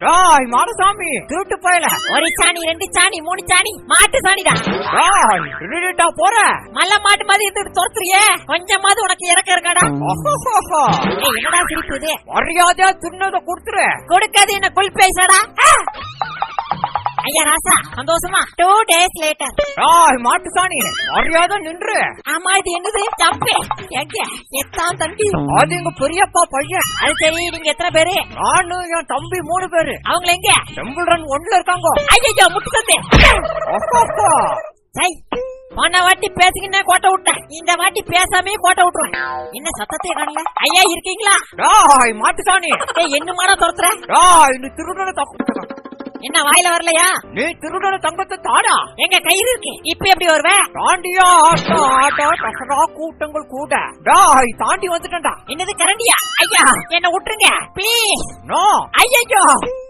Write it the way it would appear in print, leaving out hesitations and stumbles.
டாய் மாடசாமி திருட்டு போயல. ஒரு சாணி, ரெண்டு சாணி, மூணு சாணி, மாட்டு சாணிடா. டாய் திருடிட்டா போற. மல்ல மாட்டு மாதிரி இருந்து துரத்துறியே, கொஞ்சமாவது உனக்கு இறக்க இருக்காடா? என்னடா சிரிப்பு இது? மரியாதையா தின்னத கொடுத்துரு. கொடுக்காது என்ன குள் பேசாடா. ஐயா ராசா சந்தோஷமா? 2 days later. டாய் மாட்டு சாணி மரியாதை நின்று. ஆமா இது என்னது? தப்பே எங்க எத்தான் தம்பி? அது எங்க பெரியப்பா பையன். அது சரி, நீங்க எத்தனை பேரு? நானு என் தம்பி 3 பேரு. அவங்க எங்க? டெம்பிள் ரன் 1ல இருக்காங்க. ஐயோ முட்டு சத்தே. சை போன வாட்டி பேசிக்கிட்டே கோட்டை விட்டேன், இந்த வாட்டி பேசாமே கோட்டை விட்டுருவேன். என்ன சத்தத்தை காணல? ஐயா இருக்கீங்களா? டாய் மாட்டு சாணி என்னமாடா துரத்துற? டாய் நீ திருடன தப்பு. என்ன வாயில வரலையா? நீ திருடன தங்கத்தை தாடா. எங்க கயிறு இருக்கு, இப்ப எப்படி வருவ? தாண்டியா ஆட்டா ஆட்டா தசரா கூட்டங்கள் கூட. டாய் தாண்டி வந்துட்டா. என்னது கரண்டியா? ஐயா என்ன விட்டுருங்க ப்ளீஸ். நோ ஐயோ